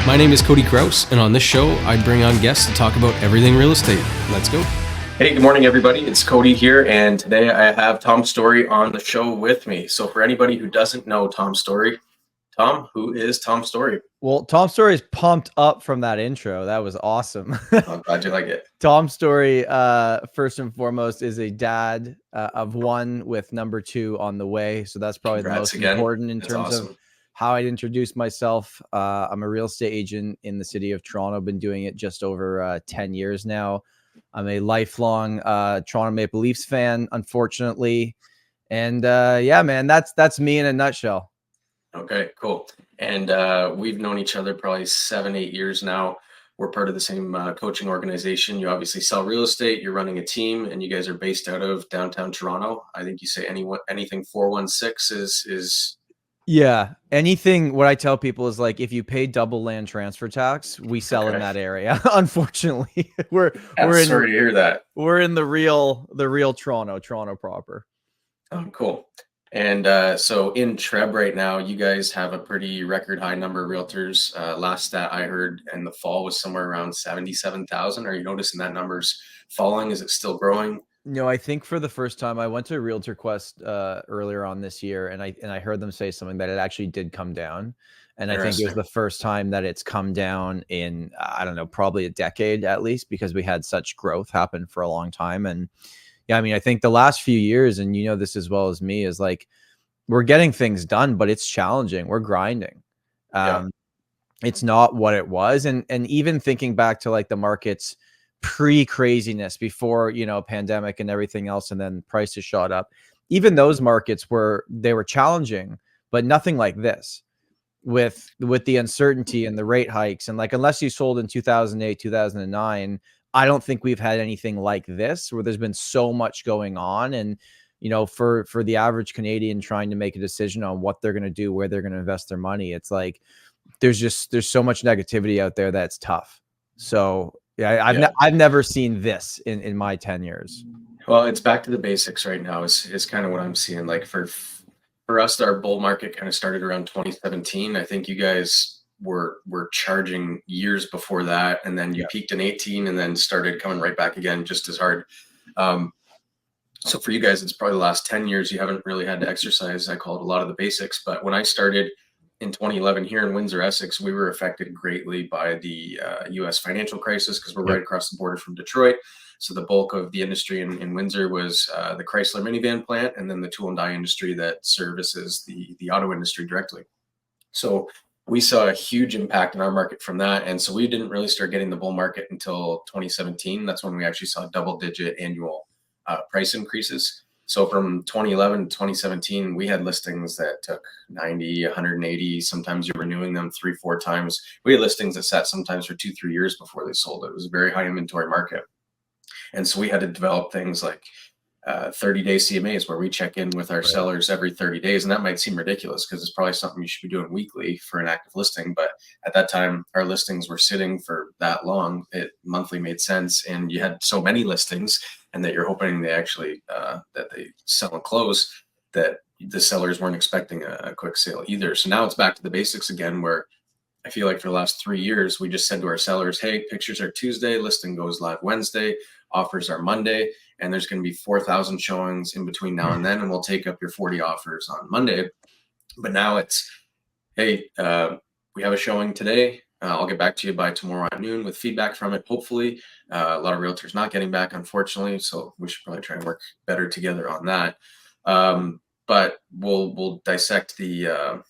My name is Cody Kraus, and on this show, I bring on guests to talk about everything real estate. Let's go. Hey, good morning, everybody. It's Cody here, and today I have Tom Storey on the show with me. So for anybody who doesn't know Tom Storey, Tom, who is Tom Storey? Well, Tom Storey is pumped up from that intro. That was awesome. I'm glad you like it. Tom Storey, first and foremost, is a dad of one with number two on the way. So that's probably Congrats the most again. important in That's terms awesome. of how I'd introduce myself. I'm a real estate agent in the city of Toronto. Been doing it just over 10 years now. I'm a lifelong Toronto Maple Leafs fan, unfortunately. And yeah, man, that's me in a nutshell. Okay, cool. And we've known each other probably 7-8 years now. We're part of the same coaching organization. You obviously sell real estate. You're running a team, and you guys are based out of downtown Toronto. I think you say anything 416 is. Yeah. Anything, what I tell people is like, if you pay double land transfer tax, we sell in that area. Unfortunately, we're sorry to hear that. We're in the real Toronto proper. Oh, cool. And so in Treb right now, you guys have a pretty record high number of realtors. Last stat I heard in the fall was somewhere around 77,000. Are you noticing that number's falling? Is it still growing? No, I think for the first time I went to Realtor Quest earlier on this year, and I heard them say something that it actually did come down. And I think it was the first time that it's come down in, I don't know, probably a decade at least, because we had such growth happen for a long time. And yeah, I mean, I think the last few years, and you know this as well as me, is like we're getting things done, but it's challenging. We're grinding. It's not what it was. And even thinking back to like the markets pre-craziness before, you know, pandemic and everything else, and then prices shot up. Even those markets were challenging, but nothing like this with the uncertainty and the rate hikes. And like, unless you sold in 2008, 2009, I don't think we've had anything like this where there's been so much going on. And, you know, for the average Canadian trying to make a decision on what they're going to do, where they're going to invest their money, it's like, there's so much negativity out there that's tough. So yeah, I've never seen this in my 10 years. Well, it's back to the basics right now is kind of what I'm seeing. Like for us, our bull market kind of started around 2017. I think you guys were charging years before that, and then you peaked in 18 and then started coming right back again just as hard. So for you guys, it's probably the last 10 years you haven't really had to exercise, I call it, a lot of the basics. But when I started in 2011 here in Windsor, Essex, we were affected greatly by the U.S. financial crisis because we're right across the border from Detroit. So the bulk of the industry in Windsor was the Chrysler minivan plant, and then the tool and die industry that services the auto industry directly. So we saw a huge impact in our market from that. And so we didn't really start getting the bull market until 2017. That's when we actually saw double-digit annual price increases. So from 2011 to 2017, we had listings that took 90, 180. Sometimes you're renewing them 3-4 times. We had listings that sat sometimes for 2-3 years before they sold. It was a very high inventory market. And so we had to develop things like 30-day CMAs where we check in with our sellers every 30 days. And that might seem ridiculous because it's probably something you should be doing weekly for an active listing. But at that time, our listings were sitting for that long. It monthly made sense. And you had so many listings, and that you're hoping they actually that they sell and close, that the sellers weren't expecting a quick sale either. So now it's back to the basics again, where I feel like for the last 3 years, we just said to our sellers, hey, pictures are Tuesday, listing goes live Wednesday, offers are Monday, and there's going to be 4,000 showings in between now and then, and we'll take up your 40 offers on Monday. But now it's, hey, we have a showing today. I'll get back to you by tomorrow at noon with feedback from it, hopefully. A lot of realtors not getting back, unfortunately, so we should probably try and work better together on that. But we'll dissect the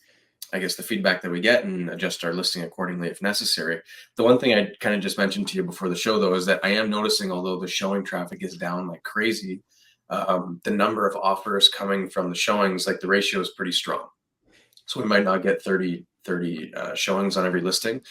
feedback that we get and adjust our listing accordingly if necessary. The one thing I kind of just mentioned to you before the show, though, is that I am noticing, although the showing traffic is down like crazy, the number of offers coming from the showings, like the ratio is pretty strong. So we might not get 30 showings on every listing,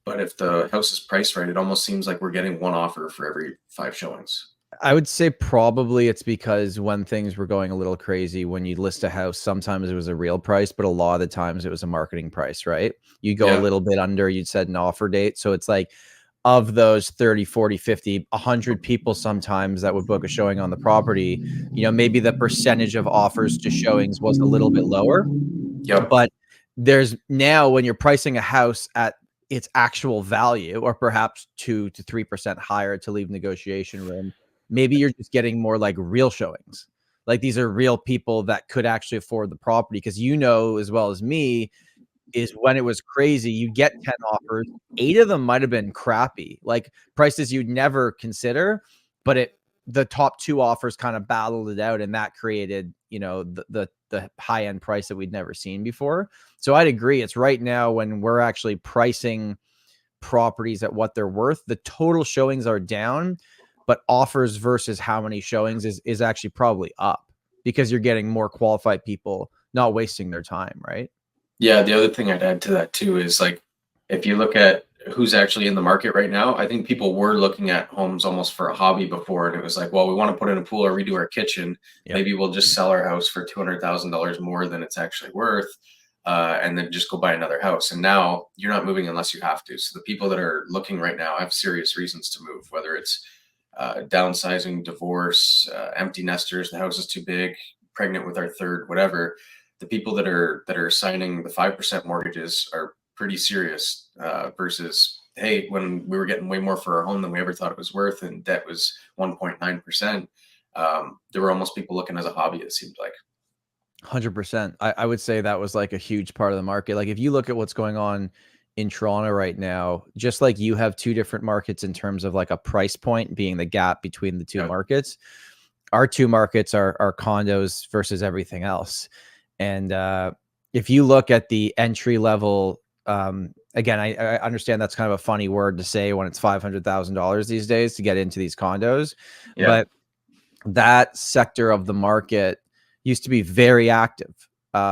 but if the house is priced right, it almost seems like we're getting one offer for every 5 showings. I would say probably it's because when things were going a little crazy, when you list a house, sometimes it was a real price, but a lot of the times it was a marketing price, right? You go a little bit under, you'd set an offer date. So it's like, of those 30, 40, 50, 100 people sometimes that would book a showing on the property, you know, maybe the percentage of offers to showings was a little bit lower. But there's now, when you're pricing a house at its actual value, or perhaps 2 to 3% higher to leave negotiation room, maybe you're just getting more like real showings. Like these are real people that could actually afford the property, because as well as me, is when it was crazy, you get 10 offers, 8 of them might have been crappy, like prices you'd never consider, but the top 2 offers kind of battled it out, and that created, the high end price that we'd never seen before. So I'd agree. It's right now when we're actually pricing properties at what they're worth. The total showings are down, but offers versus how many showings is actually probably up, because you're getting more qualified people not wasting their time, right? Yeah, the other thing I'd add to that too is like if you look at who's actually in the market right now, I think people were looking at homes almost for a hobby before, and it was like, well, we want to put in a pool or redo our kitchen. Yep. Maybe we'll just sell our house for $200,000 more than it's actually worth, and then just go buy another house. And now you're not moving unless you have to. So the people that are looking right now have serious reasons to move, whether it's downsizing, divorce, empty nesters, the house is too big, pregnant with our third, whatever. The people that are signing the 5% mortgages are pretty serious, versus, hey, when we were getting way more for our home than we ever thought it was worth, and debt was 1.9%. There were almost people looking as a hobby, it seemed like. 100%. I would say that was like a huge part of the market. Like if you look at what's going on in Toronto right now, just like you have 2 different markets in terms of like a price point being the gap between the 2 Yep. markets, our 2 markets are condos versus everything else. And if you look at the entry level, again, I understand that's kind of a funny word to say when it's $500,000 these days to get into these condos, Yeah. but that sector of the market used to be very active,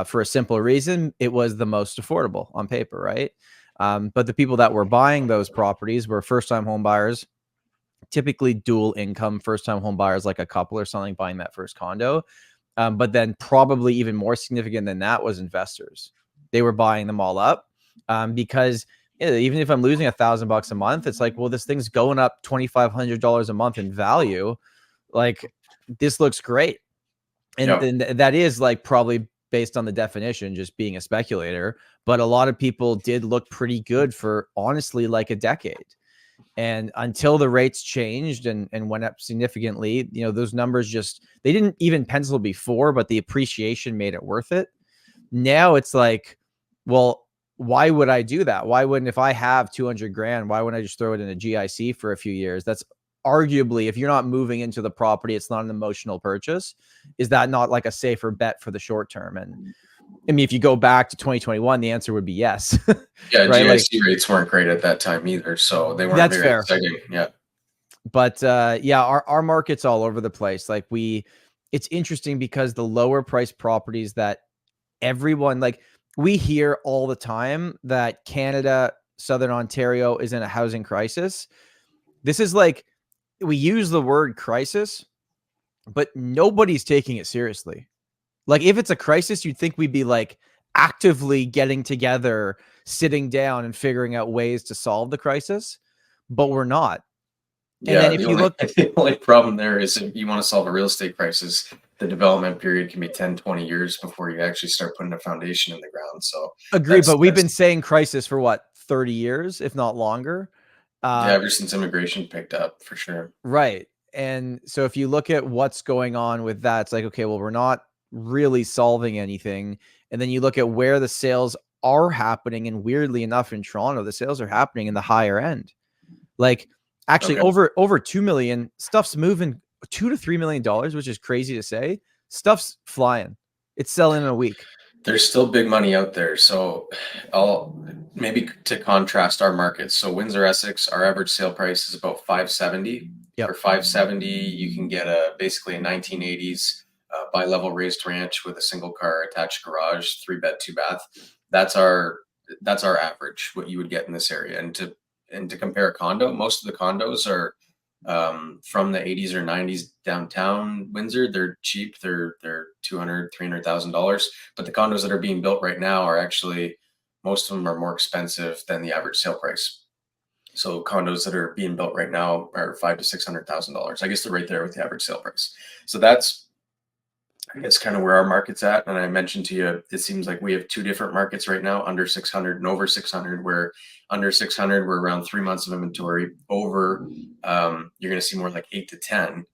for a simple reason. It was the most affordable on paper, right? But the people that were buying those properties were first-time home buyers, typically dual income first-time home buyers, like a couple or something buying that first condo. But then probably even more significant than that was investors. They were buying them all up, because even if I'm losing $1,000 a month, it's like, well, this thing's going up $2,500 a month in value. Like this looks great. Yep. And that is like probably based on the definition, just being a speculator. But a lot of people did look pretty good for honestly like a decade. And until the rates changed and went up significantly, those numbers they didn't even pencil before, but the appreciation made it worth it. Now it's like, well, why would I do that? Why wouldn't, if I have 200 grand, why wouldn't I just throw it in a GIC for a few years? That's arguably, if you're not moving into the property, it's not an emotional purchase. Is that not like a safer bet for the short term? And I mean, if you go back to 2021, the answer would be yes. Yeah, right? GIC rates weren't great at that time either, so they weren't That's very fair. exciting. Yeah. But yeah, our market's all over the place. Like it's interesting because the lower price properties that everyone, like, we hear all the time that Canada, Southern Ontario is in a housing crisis. This is like, we use the word crisis, but nobody's taking it seriously. Like if it's a crisis, you'd think we'd be like actively getting together, sitting down and figuring out ways to solve the crisis, but we're not. And Yeah, then if you look, the only problem there is if you want to solve a real estate crisis, the development period can be 10, 20 years before you actually start putting a foundation in the ground. So agree, but we've been saying crisis for what, 30 years, if not longer. yeah, ever since immigration picked up, for sure. Right. And so if you look at what's going on with that, it's like, okay, well, we're not really solving anything. And then you look at where the sales are happening. And weirdly enough, in Toronto, the sales are happening in the higher end. Like actually over 2 million, stuff's moving $2 to $3 million, which is crazy to say. Stuff's flying. It's selling in a week. There's still big money out there. So I'll maybe to contrast our markets. So Windsor, Essex, our average sale price is about 570. Yep. For 570, you can get basically a 1980s bi-level raised ranch with a single car attached garage, 3-bed, 2-bath. That's our average, what you would get in this area. And to compare a condo, most of the condos are from the 80s or 90s downtown Windsor. They're cheap. They're $200,000, $300,000. But the condos that are being built right now are actually, most of them are more expensive than the average sale price. So condos that are being built right now are $500,000 to $600,000. I guess they're right there with the average sale price. So that's I guess kind of where our market's at. And I mentioned to you, it seems like we have two different markets right now, under 600 and over 600, where under 600, we're around 3 months of inventory. Over, you're going to see more like 8 to 10.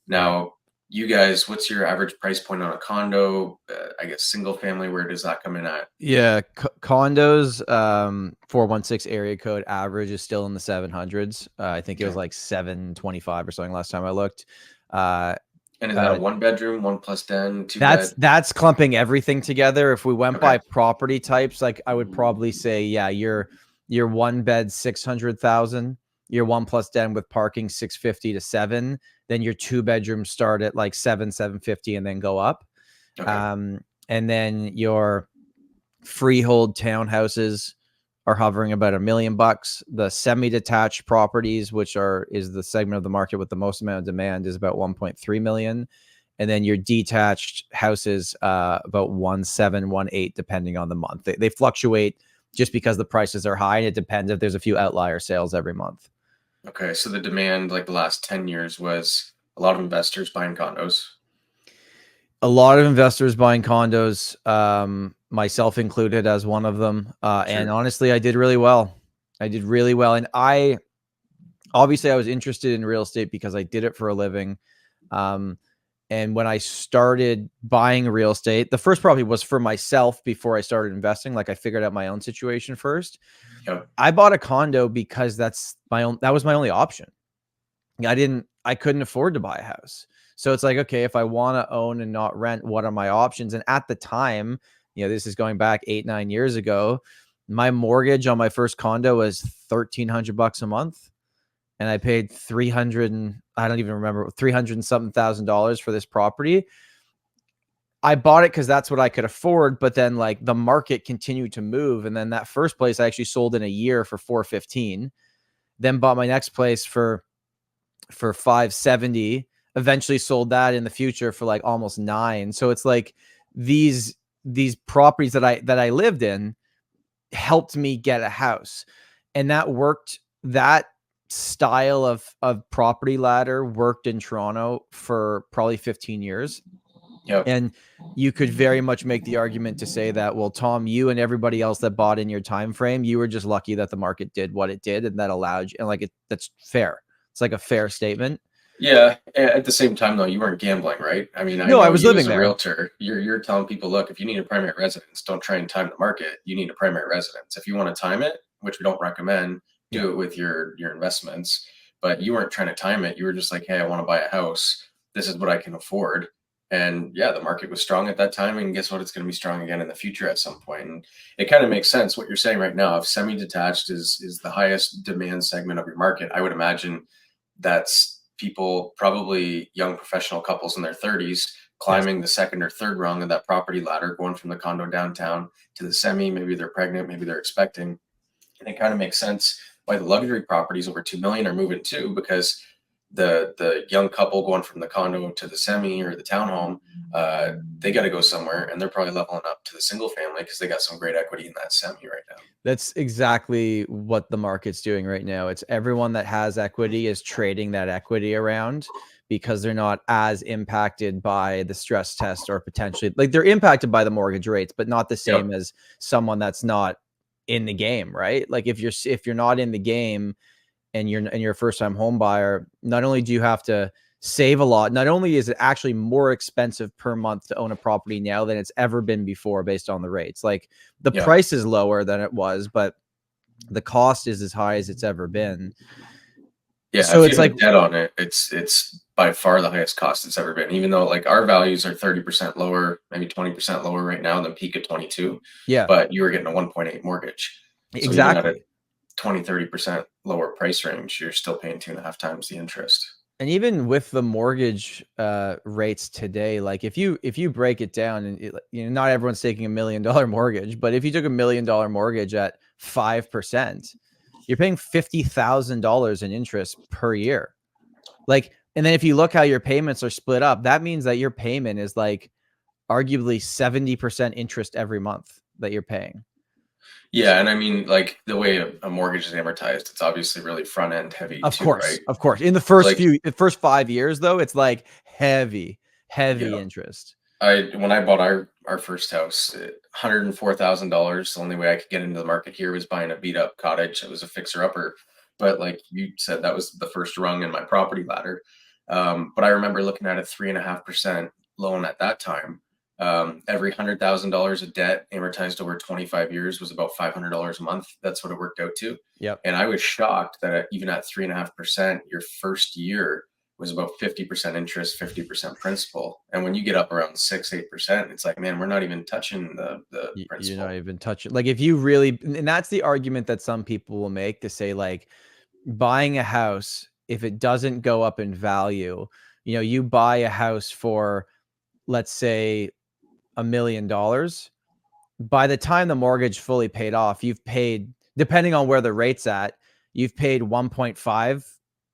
Now, you guys, what's your average price point on a condo? I guess single family, where does that come in at? Yeah, condos, 416 area code average is still in the 700s. I think it was like 725 or something last time I looked. And is that a 1 bedroom, 1+den, 2 bed? That's clumping everything together. If we went by Okay. property types, like I would probably say, yeah, your 1 bed 600,000, your 1+den with parking 650 to 7. Then your 2 bedrooms start at like 750 and then go up. Okay. And then your freehold townhouses are hovering about $1 million. The semi-detached properties, which is the segment of the market with the most amount of demand, is about 1.3 million. And then your detached houses, about 1.7, 1.8, depending on the month. They fluctuate just because the prices are high, and it depends if there's a few outlier sales every month. Okay, so the demand, like the last 10 years, was a lot of investors buying condos. A lot of investors buying condos, myself included as one of them. And honestly, I did really well. And obviously I was interested in real estate because I did it for a living. And when I started buying real estate, the first property was for myself before I started investing. Like I figured out my own situation first. Yep. I bought a condo because that was my only option. I couldn't afford to buy a house. So it's like, okay, if I want to own and not rent, what are my options? And at the time, this is going back 8-9 years ago, my mortgage on my first condo was $1,300 a month. And I paid I don't even remember, 300 and something $1,000 for this property. I bought it because that's what I could afford. But then like the market continued to move. And then that first place I actually sold in a year for $415, then bought my next place for $570, eventually sold that in the future for like almost $9. So it's like these properties that I lived in helped me get a house, and that worked. That style of property ladder worked in Toronto for probably 15 years. Yep. And you could very much make the argument to say that, well, Tom, you and everybody else that bought in your time frame, you were just lucky that the market did what it did, and that allowed you. And like that's fair. It's like a fair statement. Yeah. At the same time, though, you weren't gambling, right? I mean, I was living there. Realtor, you're telling people, look, if you need a primary residence, don't try and time the market. You need a primary residence. If you want to time it, which we don't recommend, do it with your investments. But you weren't trying to time it. You were just like, hey, I want to buy a house. This is what I can afford. And yeah, the market was strong at that time. And guess what? It's going to be strong again in the future at some point. And it kind of makes sense what you're saying right now. If semi-detached is the highest demand segment of your market, I would imagine that's people, probably young professional couples in their 30s, climbing the second or third rung of that property ladder, going from the condo downtown to the semi. Maybe they're pregnant, maybe they're expecting. And it kind of makes sense why the luxury properties over 2 million are moving too, because the young couple going from the condo to the semi or the townhome, they got to go somewhere, and they're probably leveling up to the single family because they got some great equity in that semi right now. That's exactly what the market's doing right now. It's everyone that has equity is trading that equity around because they're not as impacted by the stress test, or potentially like they're impacted by the mortgage rates, but not the same as someone that's not in the game, right? Like if you're not in the game and you're a first-time home buyer, not only do you have to save a lot, not only is it actually more expensive per month to own a property now than it's ever been before based on the rates. Like the price is lower than it was, but the cost is as high as it's ever been. Yeah, so if it's you have like debt on it, it's by far the highest cost it's ever been. Even though like our values are 30% lower, maybe 20% lower right now than peak at 22. Yeah, but you were getting a 1.8 mortgage. Exactly. So even at a 20-30% lower price range, you're still paying 2.5 times the interest. And even with the mortgage rates today, like if you break it down, and not everyone's taking $1 million mortgage, but if you took $1 million mortgage at 5%, you're paying $50,000 in interest per year. Like, and then if you look how your payments are split up, that means that your payment is like arguably 70% interest every month that you're paying. Yeah, and I mean, like the way a mortgage is amortized, it's obviously really front end heavy. Of too, course, right? of course. In the first 5 years, though, it's like heavy interest. when I bought our first house, $104,000. The only way I could get into the market here was buying a beat up cottage. It was a fixer upper, but like you said, that was the first rung in my property ladder. But I remember looking at a 3.5% loan at that time. Every $100,000 of debt amortized over 25 years was about $500 a month. That's what it worked out to. Yep. And I was shocked that even at 3.5%, your first year was about 50% interest, 50% principal. And when you get up around 6-8%, it's like, man, we're not even touching the principal. You're not even touching. Like if you really, and that's the argument that some people will make to say like buying a house, if it doesn't go up in value, you know, you buy a house for, let's say $1 million. By the time the mortgage fully paid off, you've paid, depending on where the rate's at, you've paid 1.5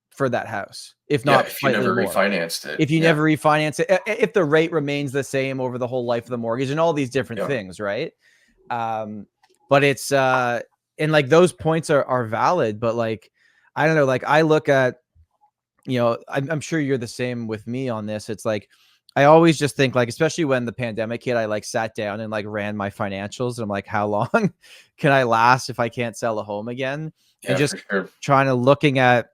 for that house, if not if you never refinanced it. If you never refinance it, if the rate remains the same over the whole life of the mortgage and all these different things, right? But it's and like those points are valid, but like I don't know, like I look at, you know, I'm sure you're the same with me on this. It's like I always just think like, especially when the pandemic hit, I like sat down and like ran my financials and I'm like, how long can I last if I can't sell a home again? And just trying to looking at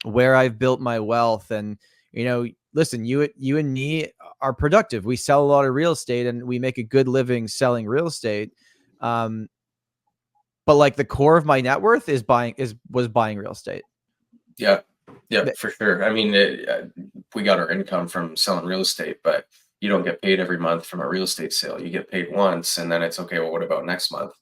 where I've built my wealth. And, you know, listen, you and me are productive. We sell a lot of real estate and we make a good living selling real estate. But like the core of my net worth was buying real estate. Yeah, for sure. I mean, we got our income from selling real estate, but you don't get paid every month from a real estate sale. You get paid once and then it's okay. Well, what about next month?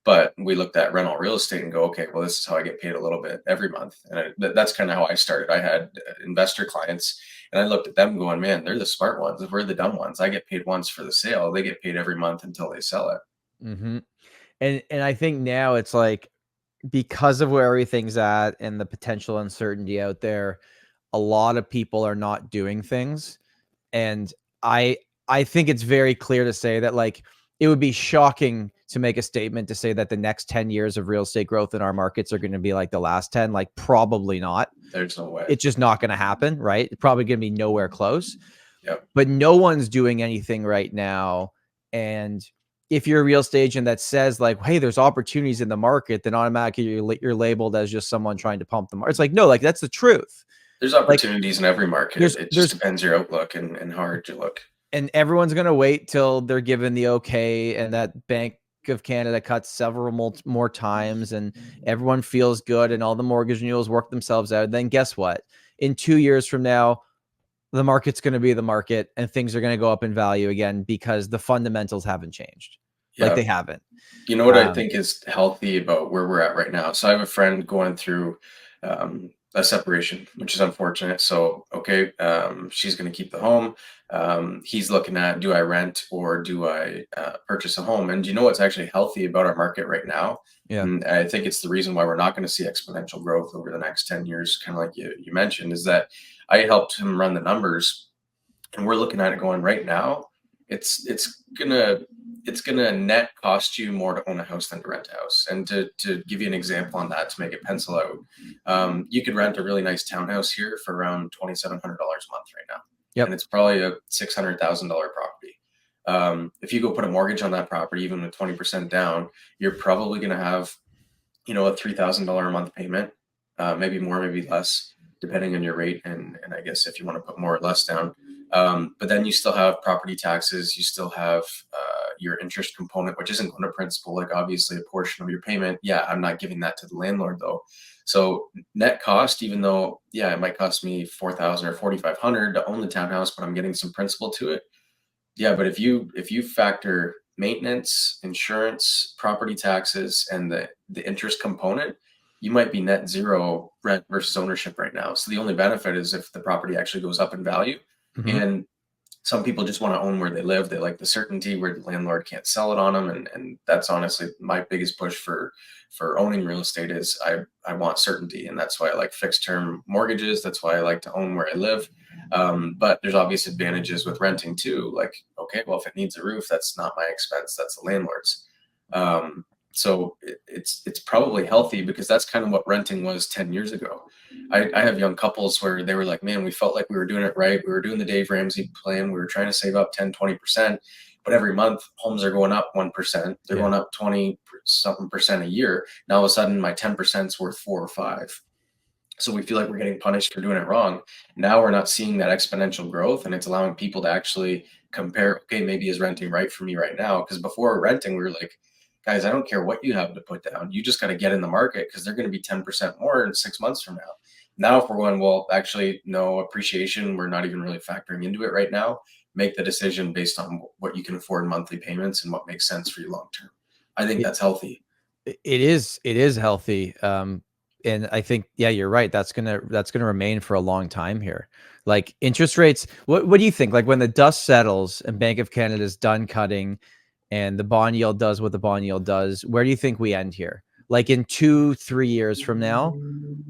But we looked at rental real estate and go, okay, well, this is how I get paid a little bit every month. And that's kind of how I started. I had investor clients and I looked at them going, man, they're the smart ones. We're the dumb ones. I get paid once for the sale. They get paid every month until they sell it. Mm-hmm. And I think now it's like, because of where everything's at and the potential uncertainty out there, a lot of people are not doing things. And I think it's very clear to say that like, it would be shocking to make a statement to say that the next 10 years of real estate growth in our markets are going to be like the last 10. Like probably not. There's no way. It's just not going to happen, right? It's probably going to be nowhere close. Yep. But no one's doing anything right now. And if you're a real estate agent that says like, hey, there's opportunities in the market, then automatically you're labeled as just someone trying to pump the market. It's like, no, like that's the truth. There's opportunities in every market. It just depends your outlook and how hard you look. And everyone's going to wait till they're given the okay. And that Bank of Canada cuts several more times and everyone feels good and all the mortgage renewals work themselves out. Then guess what? In 2 years from now, the market's going to be the market and things are going to go up in value again because the fundamentals haven't changed. Like they haven't. You know what I think is healthy about where we're at right now? So I have a friend going through a separation, which is unfortunate. So, okay, she's going to keep the home. He's looking at, do I rent or do I purchase a home? And do you know what's actually healthy about our market right now? Yeah. And I think it's the reason why we're not going to see exponential growth over the next 10 years, kind of like you mentioned, is that I helped him run the numbers and we're looking at it going right now. It's gonna net cost you more to own a house than to rent a house. And to give you an example on that, to make it pencil out, you could rent a really nice townhouse here for around $2,700 a month right now. Yep. And it's probably a $600,000 property. If you go put a mortgage on that property, even with 20% down, you're probably gonna have, a $3,000 a month payment, maybe more, maybe less, depending on your rate. And I guess if you want to put more or less down. But then you still have property taxes, you still have your interest component, which isn't going to principal, like obviously a portion of your payment. Yeah, I'm not giving that to the landlord though. So net cost, even though, yeah, it might cost me $4,000 or $4,500 to own the townhouse, but I'm getting some principal to it. Yeah, but if you factor maintenance, insurance, property taxes, and the interest component, you might be net zero rent versus ownership right now. So the only benefit is if the property actually goes up in value. Mm-hmm. And some people just want to own where they live. They like the certainty where the landlord can't sell it on them. And that's honestly my biggest push for owning real estate is I want certainty. And that's why I like fixed term mortgages. That's why I like to own where I live. But there's obvious advantages with renting too. Like, okay, well, if it needs a roof, that's not my expense. That's the landlord's. So it's probably healthy because that's kind of what renting was 10 years ago. I have young couples where they were like, man, we felt like we were doing it right. We were doing the Dave Ramsey plan. We were trying to save up 10, 20%, but every month homes are going up 1%. They're going up 20 something percent a year. Now all of a sudden my 10% is worth 4 or 5. So we feel like we're getting punished for doing it wrong. Now we're not seeing that exponential growth, and it's allowing people to actually compare, okay, maybe is renting right for me right now? Because before renting, we were like, guys, I don't care what you have to put down. You just got to get in the market because they're going to be 10% more in 6 months from now. Now, if we're going, well, actually, no appreciation, we're not even really factoring into it right now. Make the decision based on what you can afford monthly payments and what makes sense for you long term. I think that's healthy. It is healthy. And I think, yeah, you're right. That's gonna remain for a long time here. Like interest rates, what do you think? Like when the dust settles and Bank of Canada's done cutting and the bond yield does what the bond yield does, where do you think we end here? Like in 2-3 years from now,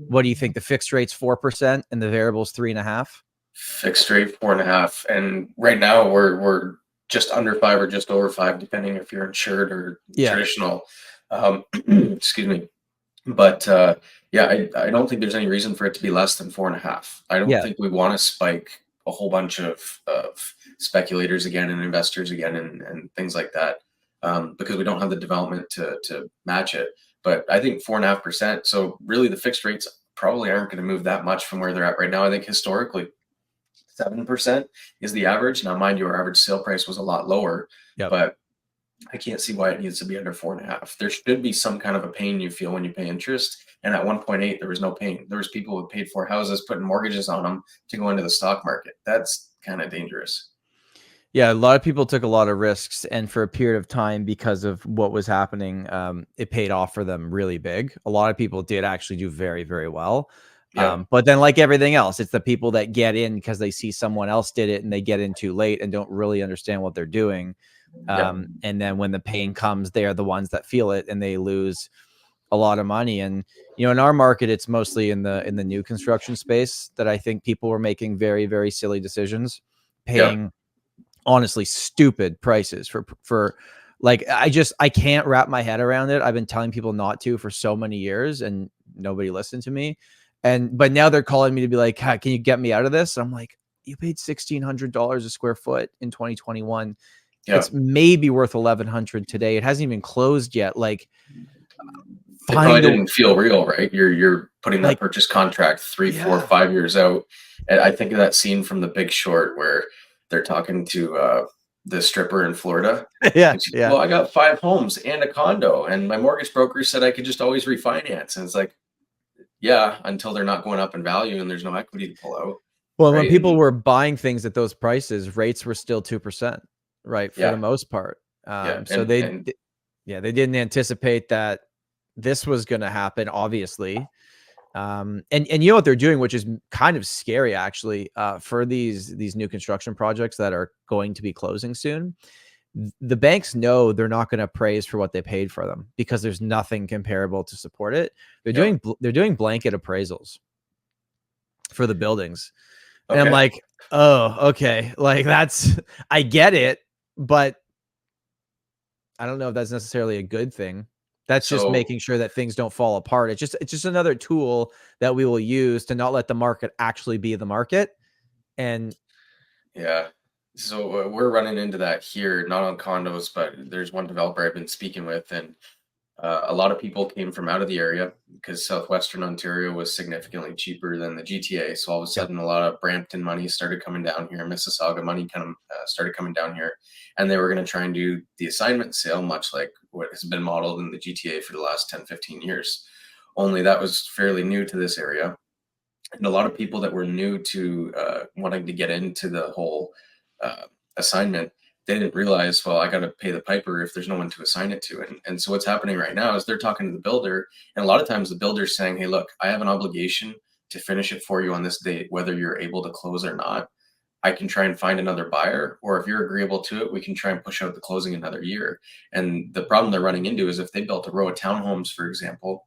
what do you think? The fixed rate's 4% and the variable's 3.5%? Fixed rate 4.5, and right now we're just under 5 or just over 5, depending if you're insured or traditional. Excuse me. But yeah, I don't think there's any reason for it to be less than 4.5. I don't think we want to spike a whole bunch of speculators again and investors again and things like that, because we don't have the development to match it. But I think 4.5%. So really, the fixed rates probably aren't going to move that much from where they're at right now. I think historically 7% is the average. Now, mind you, our average sale price was a lot lower, but I can't see why it needs to be under 4.5. There should be some kind of a pain you feel when you pay interest. And at 1.8, there was no pain. There was people who paid for houses, putting mortgages on them to go into the stock market. That's kind of dangerous. Yeah, a lot of people took a lot of risks, and for a period of time, because of what was happening, it paid off for them really big. A lot of people did actually do very, very well. But then, like everything else, it's the people that get in because they see someone else did it and they get in too late and don't really understand what they're doing. And then when the pain comes, they are the ones that feel it and they lose a lot of money. And in our market, it's mostly in the new construction space that I think people were making very, very silly decisions, paying honestly stupid prices for like, I can't wrap my head around it. I've been telling people not to for so many years and nobody listened to me. But now they're calling me to be like, can you get me out of this? And I'm like, you paid $1,600 a square foot in 2021. It's maybe worth 1,100 today. It hasn't even closed yet. Like, it probably didn't feel real, right? You're putting that purchase contract 3, 4, 5 years out. And I think of that scene from The Big Short where they're talking to the stripper in Florida. Well, I got 5 homes and a condo, and my mortgage broker said I could just always refinance. And it's like, until they're not going up in value and there's no equity to pull out. Well, when people were buying things at those prices, rates were still 2%, right? For the most part. So they didn't anticipate that this was going to happen, obviously. And you know what they're doing, which is kind of scary, actually, for these new construction projects that are going to be closing soon. The banks know they're not going to appraise for what they paid for them because there's nothing comparable to support it. They're doing blanket appraisals for the buildings. And I'm like, oh, okay. Like I get it, but I don't know if that's necessarily a good thing. That's just making sure that things don't fall apart. It's just another tool that we will use to not let the market actually be the market. And so we're running into that here, not on condos, but there's one developer I've been speaking with, and a lot of people came from out of the area because Southwestern Ontario was significantly cheaper than the GTA. So all of a sudden, a lot of Brampton money started coming down here. Mississauga money kind of started coming down here. And they were going to try and do the assignment sale, much like what has been modeled in the GTA for the last 10, 15 years. Only that was fairly new to this area. And a lot of people that were new to wanting to get into the whole assignment, they didn't realize, well, I got to pay the piper if there's no one to assign it to. And so what's happening right now is they're talking to the builder. And a lot of times the builder's saying, hey, look, I have an obligation to finish it for you on this date, whether you're able to close or not. I can try and find another buyer, or if you're agreeable to it, we can try and push out the closing another year. And the problem they're running into is if they built a row of townhomes, for example,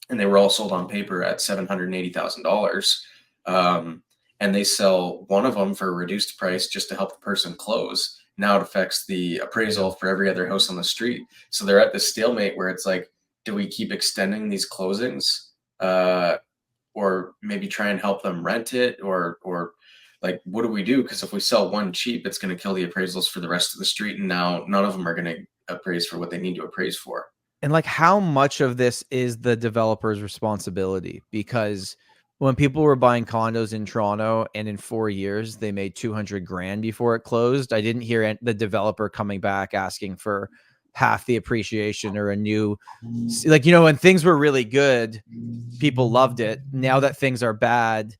and they were all sold on paper at $780,000, and they sell one of them for a reduced price just to help the person close, now it affects the appraisal for every other house on the street. So they're at this stalemate where it's like, do we keep extending these closings, or maybe try and help them rent it, or like, what do we do? Because if we sell one cheap, it's going to kill the appraisals for the rest of the street, and now none of them are going to appraise for what they need to appraise for. And like, how much of this is the developer's responsibility? Because when people were buying condos in Toronto and in 4 years, they made 200 grand before it closed, I didn't hear the developer coming back asking for half the appreciation or a new, like, you know, when things were really good, people loved it. Now that things are bad,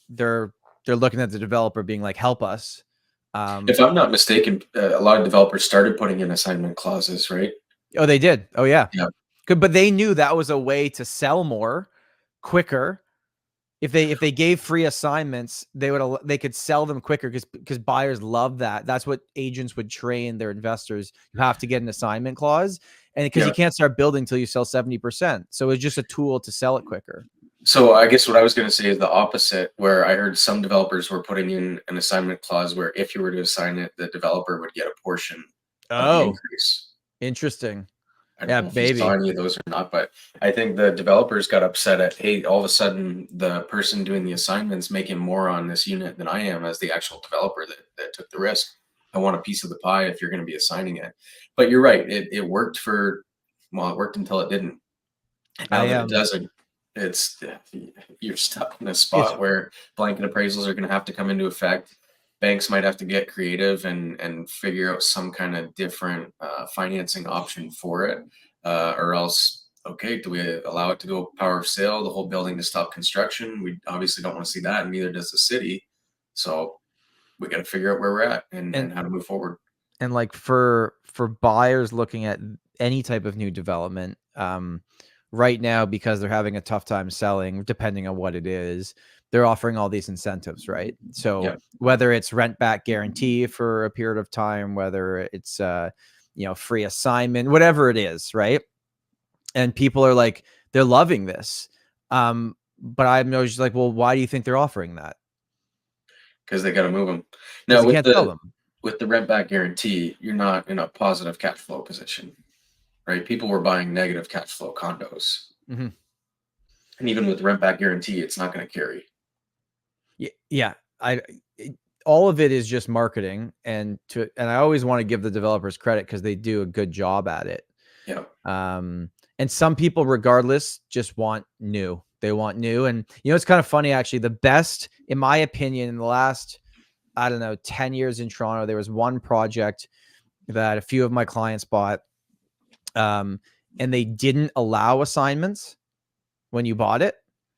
they're looking at the developer being like, help us. If I'm not mistaken, a lot of developers started putting in assignment clauses, right? Oh, they did. Oh, yeah. Yeah. Good, but they knew that was a way to sell more quicker. If they gave free assignments, they could sell them quicker because buyers love that. That's what agents would train their investors. You have to get an assignment clause, and because you can't start building until you sell 70%. So it's just a tool to sell it quicker. So I guess what I was going to say is the opposite, where I heard some developers were putting in an assignment clause where if you were to assign it, the developer would get a portion of the increase. Interesting. I don't know if you saw any of those or not, but I think the developers got upset at, hey, all of a sudden the person doing the assignments making more on this unit than I am as the actual developer that took the risk. I want a piece of the pie if you're going to be assigning it. But you're right. It worked it worked until it didn't. Now that it doesn't, you're stuck in a spot where blanket appraisals are going to have to come into effect. Banks might have to get creative and figure out some kind of different financing option for it, or else, okay, do we allow it to go power of sale, the whole building to stop construction? We obviously don't want to see that, and neither does the city. So we got to figure out where we're at and how to move forward. And like for buyers looking at any type of new development, right now, because they're having a tough time selling, depending on what it is, they're offering all these incentives, right? So whether it's rent back guarantee for a period of time, whether it's free assignment, whatever it is, right? And people are like, they're loving this. But I'm always like, well, why do you think they're offering that? Because they got to move them. Now with the rent back guarantee, you're not in a positive cash flow position, right? People were buying negative cash flow condos. Mm-hmm. And even with rent back guarantee, it's not going to carry. Yeah. All of it is just marketing, and I always want to give the developers credit because they do a good job at it. Yeah. And some people, regardless, just want new. They want new. And, it's kind of funny, actually. The best, in my opinion, in the last, 10 years in Toronto, there was one project that a few of my clients bought, and they didn't allow assignments when you bought it.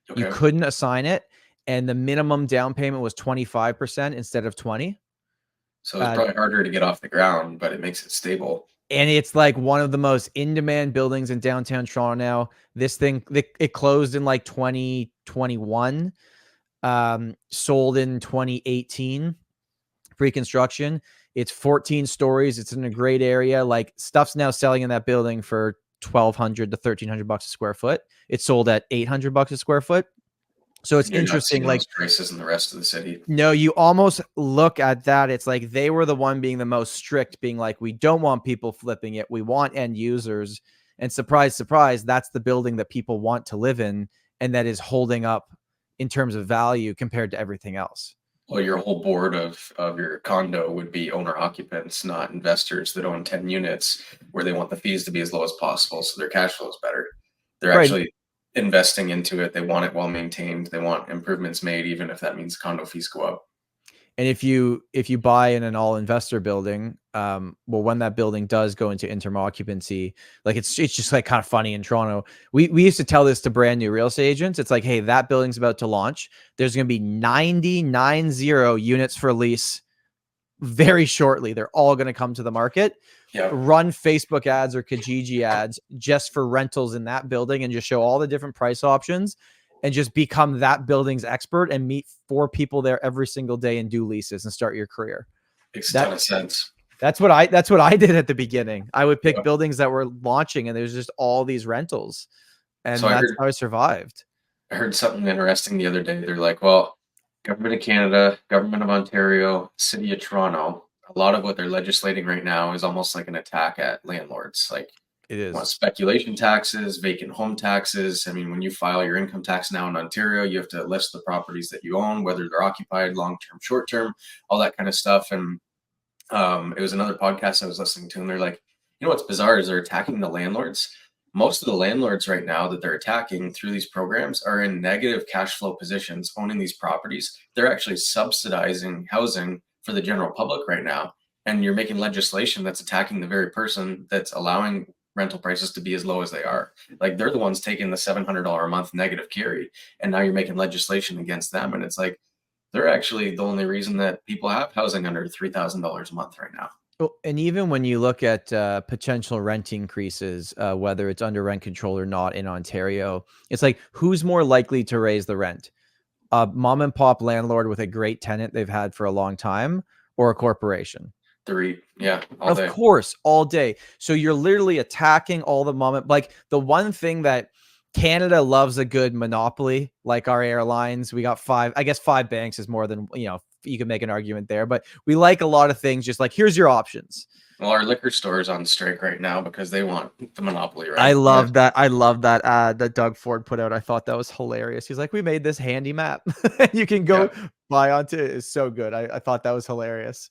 Okay. You couldn't assign it. And the minimum down payment was 25% instead of 20. So it's probably harder to get off the ground, but it makes it stable. And it's like one of the most in-demand buildings in downtown Toronto now. This thing, it closed in like 2021, sold in 2018, pre-construction. It's 14 stories. It's in a great area. Like, stuff's now selling in that building for $1,200 to $1,300 a square foot. It sold at $800 a square foot. So it's interesting, like prices in the rest of the city. No, you almost look at that. It's like they were the one being the most strict, being like, we don't want people flipping it. We want end users. And surprise, surprise, that's the building that people want to live in, and that is holding up in terms of value compared to everything else. Well, your whole board of your condo would be owner occupants, not investors that own 10 units, where they want the fees to be as low as possible so their cash flow is better. They're actually investing into it. They want it well maintained. They want improvements made, even if that means condo fees go up. And if you buy in an all investor building, well, when that building does go into interim occupancy, like it's just like kind of funny in Toronto. We used to tell this to brand new real estate agents. It's like, hey, that building's about to launch. There's going to be 90 units for lease very shortly. They're all going to come to the market. Yep. Run Facebook ads or Kijiji ads just for rentals in that building, and just show all the different price options, and just become that building's expert and meet 4 people there every single day and do leases and start your career. Makes a ton of sense. That's what I did at the beginning. I would pick buildings that were launching, and there's just all these rentals, and so that's how I survived. I heard something interesting the other day. They're like, well, Government of Canada, Government of Ontario, City of Toronto, a lot of what they're legislating right now is almost like an attack at landlords. Like, It is. speculation taxes, vacant home taxes. I mean, when you file your income tax now in Ontario, you have to list the properties that you own, whether they're occupied, long-term, short-term, all that kind of stuff. And it was another podcast I was listening to, and they're like, what's bizarre is they're attacking the landlords. Most of the landlords right now that they're attacking through these programs are in negative cash flow positions, owning these properties. They're actually subsidizing housing for the general public right now. And you're making legislation that's attacking the very person that's allowing rental prices to be as low as they are. Like, they're the ones taking the $700 a month negative carry. And now you're making legislation against them. And it's like, they're actually the only reason that people have housing under $3,000 a month right now. Well, and even when you look at potential rent increases, whether it's under rent control or not in Ontario, it's like, who's more likely to raise the rent? A mom and pop landlord with a great tenant they've had for a long time, or a corporation? Yeah, all day. Of course, all day. So you're literally attacking all the like the one thing that Canada loves, a good monopoly, like our airlines. We got five banks is more than, you can make an argument there, but we like a lot of things. Just like, here's your options. Well, our liquor store is on strike right now because they want the monopoly, right? I love that. I love that ad that Doug Ford put out. I thought that was hilarious. He's like, we made this handy map. You can go buy onto it. It's so good. I thought that was hilarious.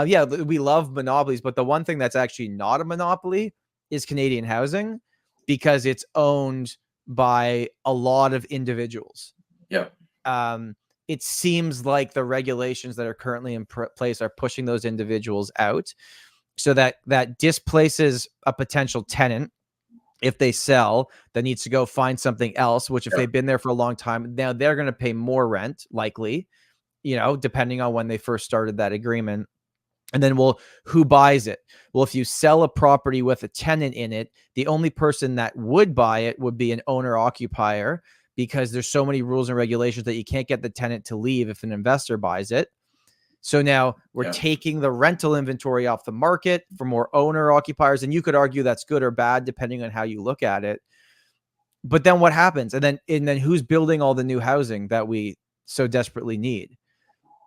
Yeah, we love monopolies, but the one thing that's actually not a monopoly is Canadian housing, because it's owned by a lot of individuals. Yeah. It seems like the regulations that are currently in place are pushing those individuals out. So that displaces a potential tenant. If they sell, that needs to go find something else, which if they've been there for a long time, now they're going to pay more rent, likely, depending on when they first started that agreement. And then, who buys it? Well, if you sell a property with a tenant in it, the only person that would buy it would be an owner occupier, because there's so many rules and regulations that you can't get the tenant to leave if an investor buys it. So now we're taking the rental inventory off the market for more owner occupiers. And you could argue that's good or bad, depending on how you look at it. But then what happens? And then who's building all the new housing that we so desperately need?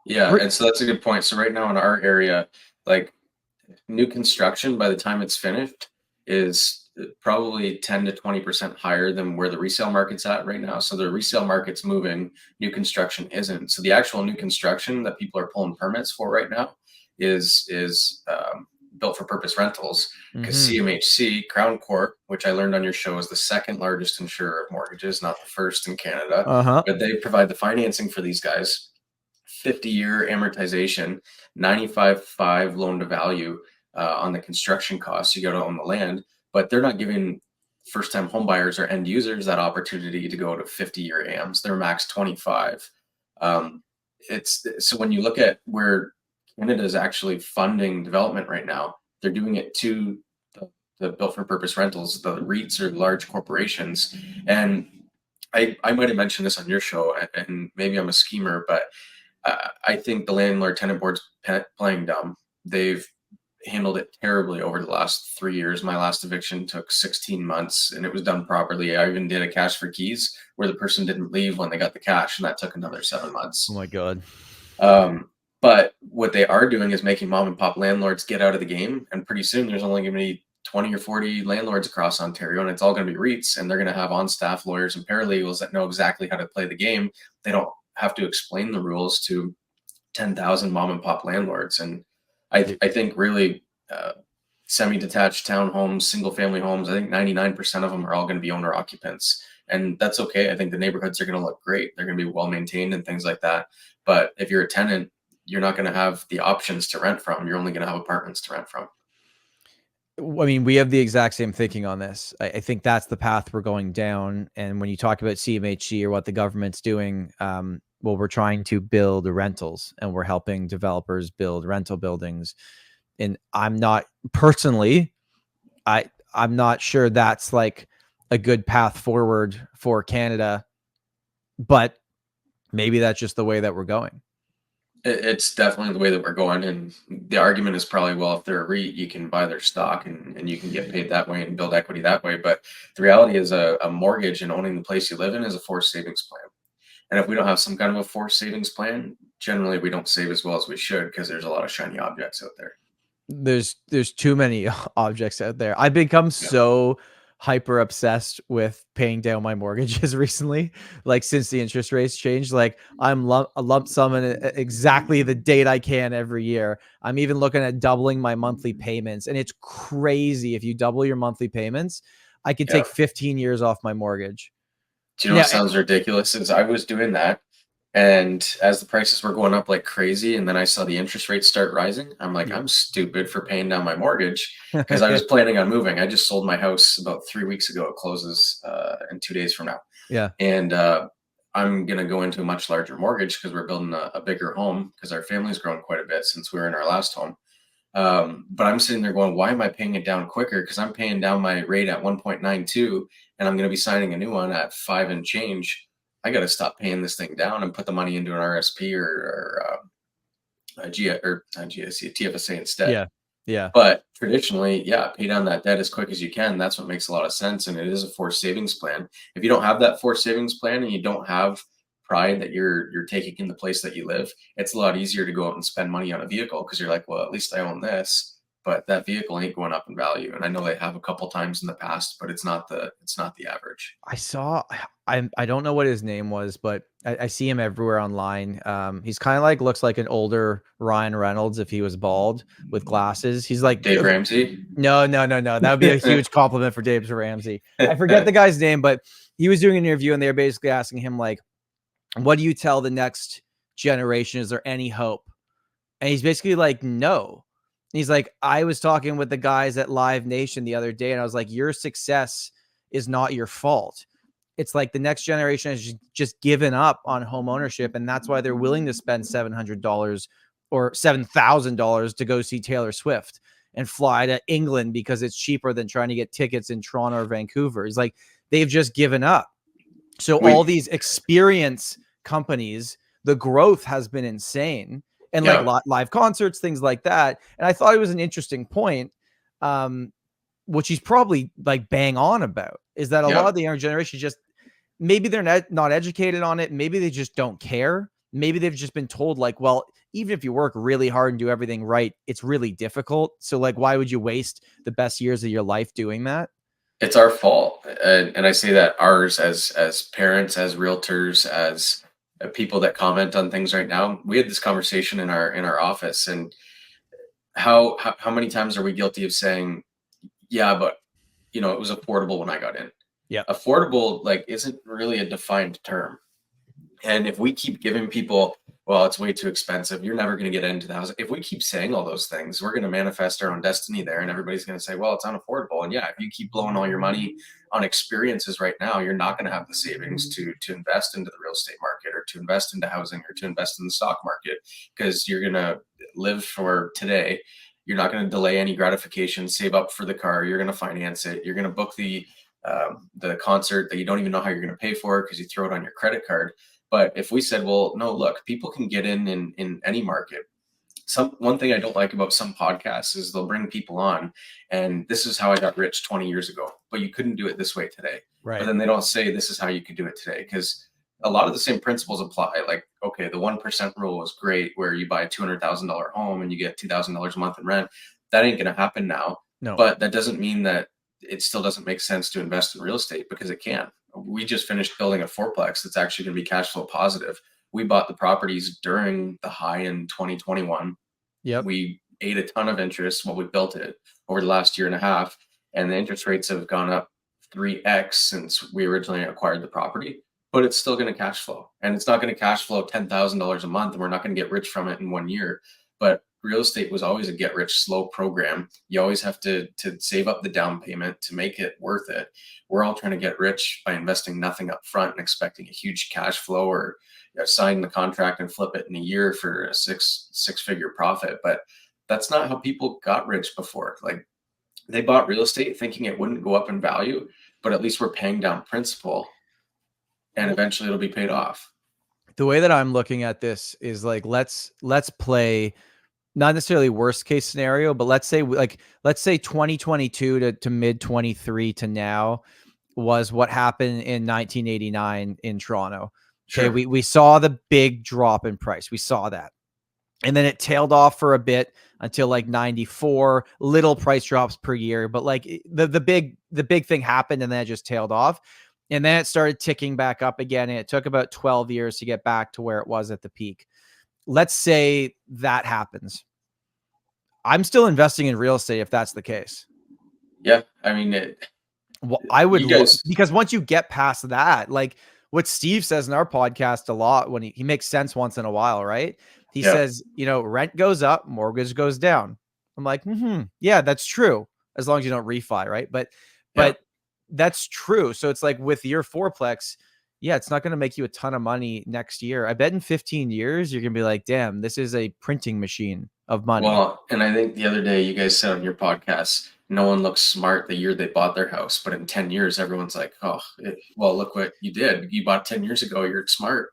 Yeah. And so that's a good point. So right now in our area, like, new construction, by the time it's finished, is probably 10 to 20% higher than where the resale market's at right now. So the resale market's moving, new construction isn't. So the actual new construction that people are pulling permits for right now is built for purpose rentals, because CMHC, Crown Court, which I learned on your show, is the second largest insurer of mortgages, not the first in Canada, but they provide the financing for these guys. 50-year amortization, 95.5 loan to value on the construction costs. You got to own the land, but they're not giving first-time home buyers or end users that opportunity to go to 50-year AMs. They're max 25. So when you look at where Canada is actually funding development right now, they're doing it to the built for purpose rentals, the REITs or large corporations. And I might have mentioned this on your show, and maybe I'm a schemer, but I think the landlord tenant board's playing dumb. They've handled it terribly over the last 3 years. My last eviction took 16 months and it was done properly. I even did a cash for keys where the person didn't leave when they got the cash, and that took another 7 months. Oh my God. But what they are doing is making mom and pop landlords get out of the game. And pretty soon there's only going to be 20 or 40 landlords across Ontario, and it's all going to be REITs, and they're going to have on staff lawyers and paralegals that know exactly how to play the game. They don't have to explain the rules to 10,000 mom and pop landlords. And I think really semi-detached townhomes, single family homes, I think 99% of them are all going to be owner occupants, and that's okay. I think the neighborhoods are going to look great. They're going to be well maintained and things like that. But if you're a tenant, you're not going to have the options to rent from. You're only going to have apartments to rent from. I mean, we have the exact same thinking on this. I think that's the path we're going down. And when you talk about CMHC or what the government's doing, well, we're trying to build rentals, and we're helping developers build rental buildings. And I'm not personally, I'm not sure that's like a good path forward for Canada, but maybe that's just the way that we're going. It's definitely the way that we're going. And the argument is probably, well, if they're a REIT, you can buy their stock and you can get paid that way and build equity that way. But the reality is a mortgage and owning the place you live in is a forced savings plan. And if we don't have some kind of a forced savings plan, generally we don't save as well as we should because there's a lot of shiny objects out there. There's too many objects out there. I've become so hyper obsessed with paying down my mortgages recently, like since the interest rates changed. Like I'm a lump sum in exactly the date I can every year. I'm even looking at doubling my monthly payments, and it's crazy. If you double your monthly payments, I could take 15 years off my mortgage. Do you know what sounds ridiculous is I was doing that, and as the prices were going up like crazy, and then I saw the interest rates start rising, I'm like, I'm stupid for paying down my mortgage because I was planning on moving. I just sold my house about 3 weeks ago. It closes in 2 days from now. Yeah. And I'm going to go into a much larger mortgage because we're building a bigger home because our family's grown quite a bit since we were in our last home. But I'm sitting there going, why am I paying it down quicker? Because I'm paying down my rate at 1.92 and I'm going to be signing a new one at 5 and change. I got to stop paying this thing down and put the money into an RSP or a TFSA instead. Yeah. Yeah. But traditionally, pay down that debt as quick as you can. That's what makes a lot of sense. And it is a forced savings plan. If you don't have that forced savings plan and you don't have pride that you're taking in the place that you live, it's a lot easier to go out and spend money on a vehicle because you're like, well, at least I own this. But that vehicle ain't going up in value. And I know they have a couple times in the past, but it's not the average. I don't know what his name was, but I see him everywhere online. He's kind of like, looks like an older Ryan Reynolds if he was bald with glasses. He's like Dave Ramsey. No. That would be a huge compliment for Dave Ramsey. I forget the guy's name, but he was doing an interview and they were basically asking him like, what do you tell the next generation? Is there any hope? And he's basically like, no. He's like, I was talking with the guys at Live Nation the other day, and I was like, your success is not your fault. It's like the next generation has just given up on home ownership, and that's why they're willing to spend $700 or $7,000 to go see Taylor Swift and fly to England because it's cheaper than trying to get tickets in Toronto or Vancouver. It's like they've just given up. So all these experience companies, the growth has been insane. And like live concerts, things like that. And I thought it was an interesting point, which he's probably like bang on about, is that a lot of the younger generation just, maybe they're not educated on it. Maybe they just don't care. Maybe they've just been told like, well, even if you work really hard and do everything right, it's really difficult. So like, why would you waste the best years of your life doing that? It's our fault. And I say that ours as parents, as realtors, as people that comment on things right now. We had this conversation in our office, and how many times are we guilty of saying, yeah, but it was affordable when I got in. Yeah. Affordable like isn't really a defined term. And if we keep giving people, well, it's way too expensive, you're never going to get into the house. If we keep saying all those things, we're going to manifest our own destiny there. And everybody's going to say, well, it's unaffordable. And if you keep blowing all your money on experiences right now, you're not going to have the savings to invest into the real estate market or to invest into housing or to invest in the stock market, because you're going to live for today. You're not going to delay any gratification, save up for the car. You're going to finance it. You're going to book the concert that you don't even know how you're going to pay for because you throw it on your credit card. But if we said, well, no, look, people can get in any market. One thing I don't like about some podcasts is they'll bring people on and this is how I got rich 20 years ago, but you couldn't do it this way today. Right. But then they don't say this is how you could do it today, because a lot of the same principles apply. Like, okay, the 1% rule was great where you buy a $200,000 home and you get $2,000 a month in rent. That ain't going to happen now. No. But that doesn't mean that it still doesn't make sense to invest in real estate, because it can. We just finished building a fourplex that's actually going to be cash flow positive. We bought the properties during the high in 2021. Yep. We ate a ton of interest when we built it over the last year and a half, and the interest rates have gone up 3x since we originally acquired the property. But it's still going to cash flow, and it's not going to cash flow $10,000 a month, and we're not going to get rich from it in 1 year. But real estate was always a get rich slow program. You always have to save up the down payment to make it worth it. We're all trying to get rich by investing nothing up front and expecting a huge cash flow, or sign the contract and flip it in a year for a six-figure profit. But that's not how people got rich before. Like, they bought real estate thinking it wouldn't go up in value, but at least we're paying down principal, and eventually it'll be paid off. The way that I'm looking at this is like, let's play not necessarily worst case scenario, but let's say 2022 to mid 23 to now was what happened in 1989 in Toronto. Okay. We saw the big drop in price. We saw that. And then it tailed off for a bit until like 94, little price drops per year. But like the big thing happened and then it just tailed off. And then it started ticking back up again. And it took about 12 years to get back to where it was at the peak. Let's say that happens. I'm still investing in real estate if that's the case. Yeah. I mean, I would because once you get past that, like what Steve says in our podcast a lot when he makes sense once in a while, right? He says, rent goes up, mortgage goes down. I'm like, yeah, that's true. As long as you don't refi, right? But that's true. So it's like with your fourplex, yeah, it's not going to make you a ton of money next year. I bet in 15 years, you're going to be like, damn, this is a printing machine of money. Well, and I think the other day you guys said on your podcast, no one looks smart the year they bought their house, but in 10 years, everyone's like, well, look what you did. You bought 10 years ago, you're smart,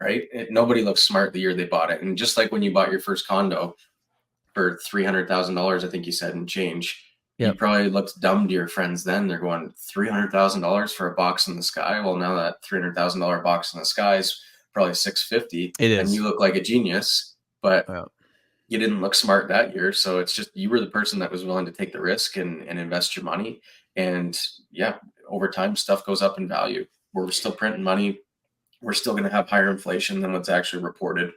right? Nobody looks smart the year they bought it. And just like when you bought your first condo for $300,000, I think you said, and change, you probably looked dumb to your friends then. They're going, $300,000 for a box in the sky. Well, now that $300,000 box in the sky is probably $650. It is. And you look like a genius, but you didn't look smart that year. So it's just, you were the person that was willing to take the risk and invest your money. And over time, stuff goes up in value. We're still printing money. We're still going to have higher inflation than what's actually reported.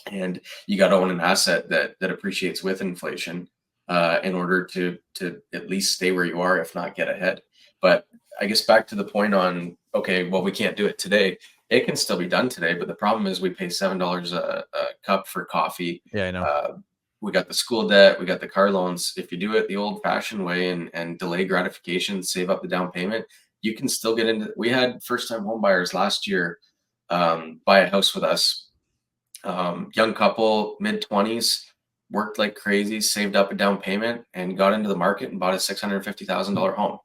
And you got to own an asset that appreciates with inflation in order to at least stay where you are, if not get ahead. But I guess back to the point on, okay, well, we can't do it today. It can still be done today, but the problem is we pay $7 a cup for coffee. Yeah, I know. We got the school debt, we got the car loans. If you do it the old-fashioned way and delay gratification, save up the down payment, you can still get into. We had first-time home buyers last year buy a house with us. Young couple, mid-20s, worked like crazy, saved up a down payment, and got into the market and bought a $650,000 home.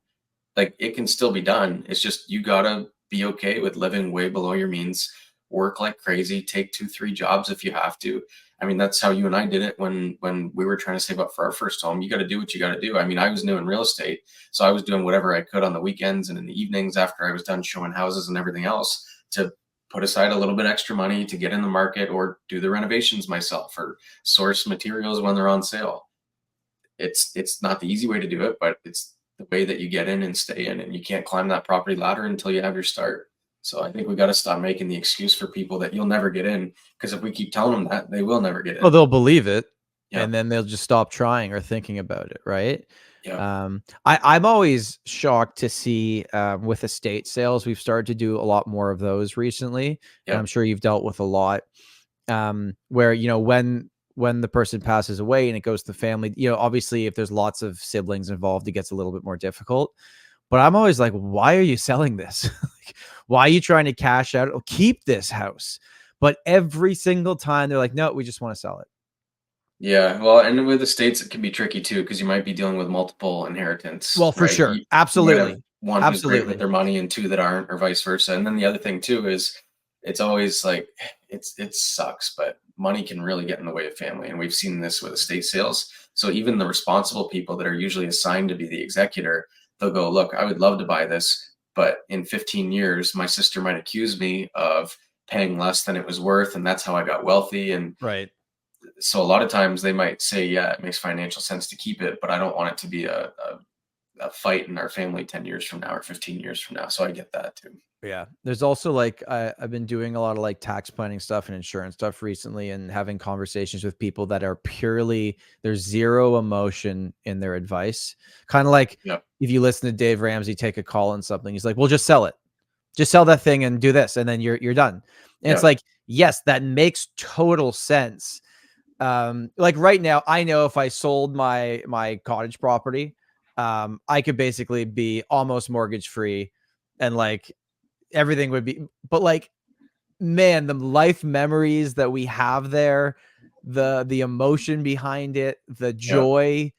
Like, it can still be done. It's just you gotta be okay with living way below your means, work like crazy, take 2-3 jobs if you have to. I mean, that's how you and I did it when we were trying to save up for our first home. You got to do what you got to do. I mean, I was new in real estate, so I was doing whatever I could on the weekends and in the evenings after I was done showing houses and everything else to put aside a little bit extra money to get in the market or do the renovations myself or source materials when they're on sale. It's not the easy way to do it, but it's the way that you get in and stay in, and you can't climb that property ladder until you have your start. So I think we got to stop making the excuse for people that you'll never get in, because if we keep telling them that, they will never get in. Well, they'll believe it, and then they'll just stop trying or thinking about it, right? Yeah. I'm always shocked to see with estate sales. We've started to do a lot more of those recently, and I'm sure you've dealt with a lot where when the person passes away and it goes to the family, obviously if there's lots of siblings involved, it gets a little bit more difficult. But I'm always like, why are you selling this? Why are you trying to cash out? Oh, keep this house. But every single time they're like, no, we just want to sell it. Yeah. Well, and with estates, it can be tricky too, because you might be dealing with multiple inheritance. Well, for sure. Absolutely. One who's great with their money and two that aren't, or vice versa. And then the other thing too is it's always like, it sucks, but money can really get in the way of family. And we've seen this with estate sales. So even the responsible people that are usually assigned to be the executor, they'll go, look, I would love to buy this, but in 15 years, my sister might accuse me of paying less than it was worth. And that's how I got wealthy. And right. So a lot of times they might say, yeah, it makes financial sense to keep it, but I don't want it to be a fight in our family 10 years from now or 15 years from now. So I get that too. Yeah. There's also like, I've been doing a lot of like tax planning stuff and insurance stuff recently, and having conversations with people that are there's zero emotion in their advice. Kind of like if you listen to Dave Ramsey take a call on something, he's like, well, just sell it. Just sell that thing and do this, and then you're done. And it's like, yes, that makes total sense. Like right now, I know if I sold my cottage property, I could basically be almost mortgage free, and like everything would be, but like, man, the life memories that we have there, the emotion behind it, the joy,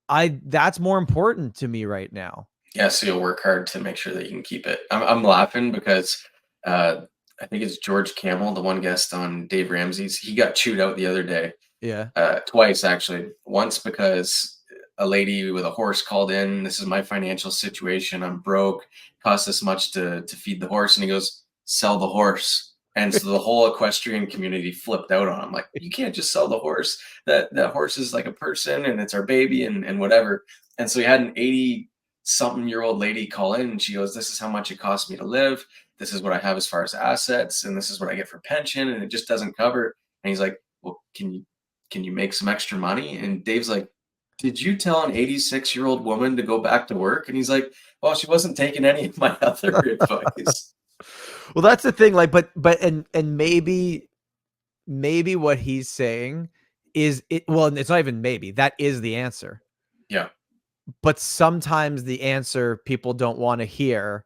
that's more important to me right now. Yeah. So you'll work hard to make sure that you can keep it. I'm laughing because, I think it's George Camel, the one guest on Dave Ramsey's. He got chewed out the other day. Yeah. Twice actually. Once because a lady with a horse called in. This is my financial situation. I'm broke. Costs this much to feed the horse. And he goes, sell the horse. And so the whole equestrian community flipped out on him. Like, you can't just sell the horse. That horse is like a person and it's our baby and whatever. And so he had an 80-something-year-old lady call in and she goes, this is how much it costs me to live. This is what I have as far as assets. And this is what I get for pension. And it just doesn't cover. And he's like, well, can you make some extra money? And Dave's like, did you tell an 86-year-old woman to go back to work? And he's like, well, she wasn't taking any of my other advice. Well, that's the thing. Like, but maybe what he's saying is it. Well, it's not even maybe. That is the answer. Yeah. But sometimes the answer people don't want to hear.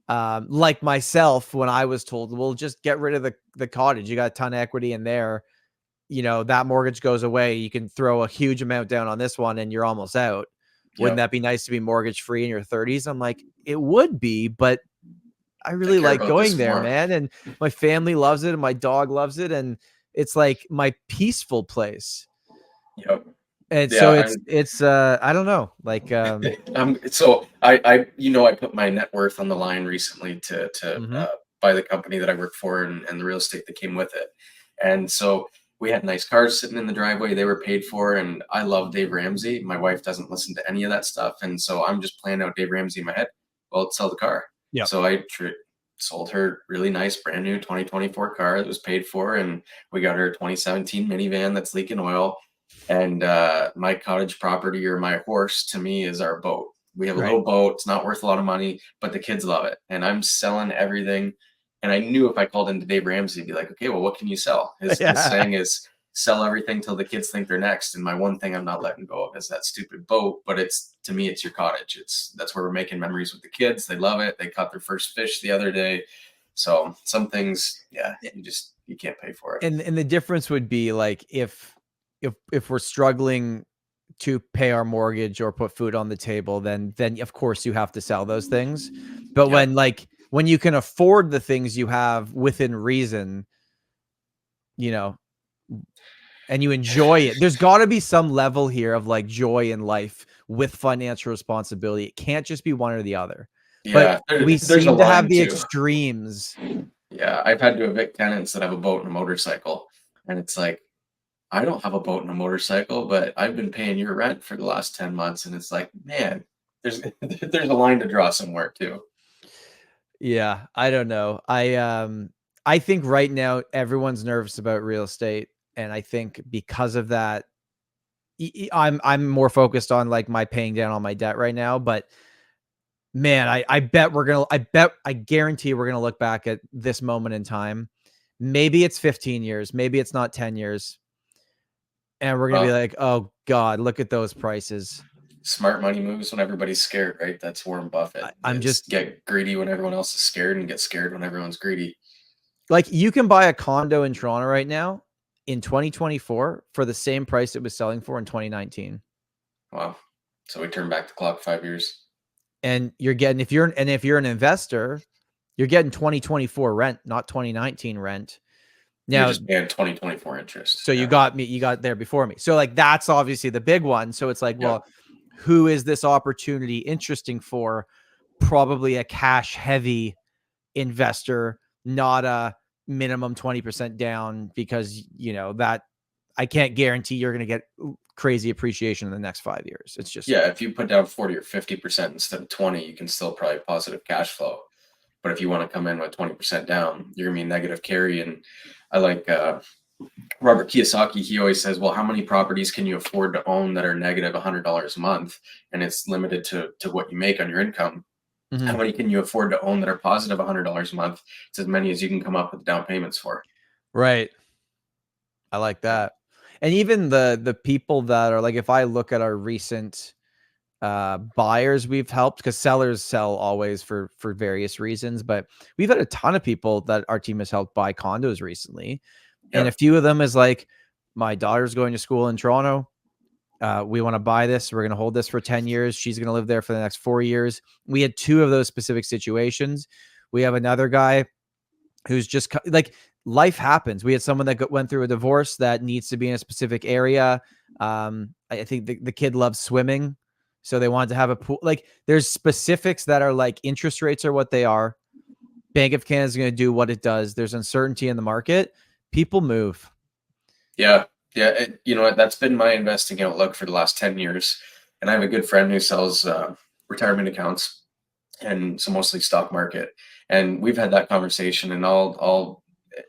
Like myself, when I was told, well, just get rid of the cottage. You got a ton of equity in there. You know, that mortgage goes away. You can throw a huge amount down on this one and you're almost out. Wouldn't that be nice to be mortgage free in your 30s? I'm like, it would be, but I really like going there, man. And my family loves it and my dog loves it. And it's like my peaceful place. Yep. And so it's I don't know, like, so I put my net worth on the line recently to buy the company that I work for and the real estate that came with it. And so we had nice cars sitting in the driveway. They were paid for. And I love Dave Ramsey. My wife doesn't listen to any of that stuff. And so I'm just playing out Dave Ramsey in my head. Well, sell the car. Yeah. So I sold her really nice, brand new 2024 car that was paid for. And we got her a 2017 minivan that's leaking oil. And my cottage property or my horse to me is our boat. We have a little boat. It's not worth a lot of money, but the kids love it. And I'm selling everything. And I knew if I called into Dave Ramsey, he'd be like, okay, well, what can you sell? His saying is sell everything till the kids think they're next. And my one thing I'm not letting go of is that stupid boat. But to me, it's your cottage. That's where we're making memories with the kids. They love it. They caught their first fish the other day. So some things, you can't pay for it. And the difference would be like, if we're struggling to pay our mortgage or put food on the table, then of course you have to sell those things. But when you can afford the things you have within reason, you know, and you enjoy it, there's got to be some level here of like joy in life with financial responsibility. It can't just be one or the other. Yeah, but we seem to have the extremes. Yeah, I've had to evict tenants that have a boat and a motorcycle, and it's like, I don't have a boat and a motorcycle, but I've been paying your rent for the last 10 months. And it's like, man, there's a line to draw somewhere too. Yeah, I don't know. I think right now everyone's nervous about real estate. And I think because of that, I'm more focused on like my paying down on my debt right now. But man, I guarantee we're going to look back at this moment in time. Maybe it's 15 years. Maybe it's not 10 years. And we're going to be like, oh God, look at those prices. Smart money moves when everybody's scared, right? That's Warren Buffett. I'm just get greedy when everyone else is scared and get scared when everyone's greedy. Like, you can buy a condo in Toronto right now in 2024 for the same price it was selling for in 2019. Wow. So we turn back the clock 5 years. And you're getting, if you're an investor, you're getting 2024 rent, not 2019 rent. Now, you're just paying 2024 interest. So you got there before me. So like, that's obviously the big one. So it's like, well, who is this opportunity interesting for? Probably a cash heavy investor, not a minimum 20% down, because that I can't guarantee you're going to get crazy appreciation in the next 5 years. It's just, if you put down 40 or 50% instead of 20, you can still probably positive cash flow. But if you want to come in with 20% down, you're going to be negative carry. And I like Robert Kiyosaki. He always says, well, how many properties can you afford to own that are negative $100 a month? And it's limited to what you make on your income. Mm-hmm. How many can you afford to own that are positive $100 a month? It's as many as you can come up with down payments for. Right. I like that. And even the people that are like, if I look at our recent buyers we've helped, because sellers sell always for various reasons, but we've had a ton of people that our team has helped buy condos recently. And a few of them is like, my daughter's going to school in Toronto. We want to buy this. We're going to hold this for 10 years. She's going to live there for the next 4 years. We had two of those specific situations. We have another guy who's just like, life happens. We had someone that went through a divorce that needs to be in a specific area. I think the kid loves swimming, so they wanted to have a pool. Like, there's specifics that are like, interest rates are what they are Bank of Canada is going to do what it does. There's uncertainty in the market. People move. Yeah. Yeah. You know what? That's been my investing outlook for the last 10 years. And I have a good friend who sells retirement accounts, and so mostly stock market. And we've had that conversation, and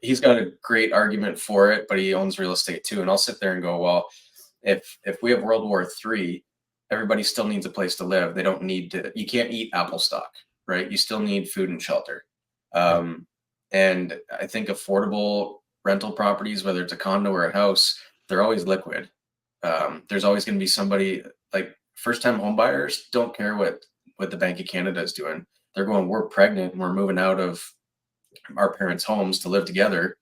he's got a great argument for it, but he owns real estate too. And I'll sit there and go, well, if we have World War III, everybody still needs a place to live. They don't need to, you can't eat Apple stock, right? You still need food and shelter. And I think affordable rental properties, whether it's a condo or a house, they're always liquid. There's always going to be somebody, like first time home buyers don't care what the Bank of Canada is doing. They're going, we're pregnant and we're moving out of our parents' homes to live together.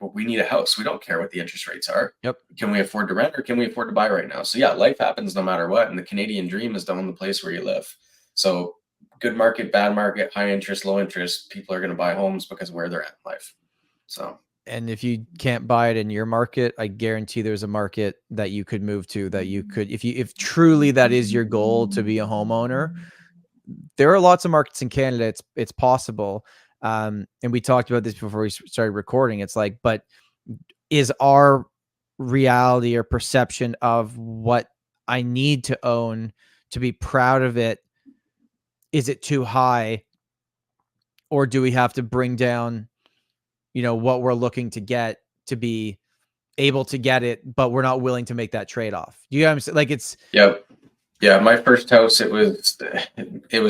But we need a house. We don't care what the interest rates are. Yep. Can we afford to rent or can we afford to buy right now? So yeah, life happens no matter what. And the Canadian dream is to own the place where you live. So good market, bad market, high interest, low interest, people are going to buy homes because of where they're at in life. So. And if you can't buy it in your market, I guarantee there's a market that you could move to, that you could, if truly that is your goal to be a homeowner. There are lots of markets in Canada. It's possible. And we talked about this before we started recording. It's like, but is our reality or perception of what I need to own to be proud of it, is it too high? Or do we have to bring down, what we're looking to get to be able to get it, but we're not willing to make that trade-off? Do you know what I'm saying? Like it's. Yep. Yeah. My first house, it was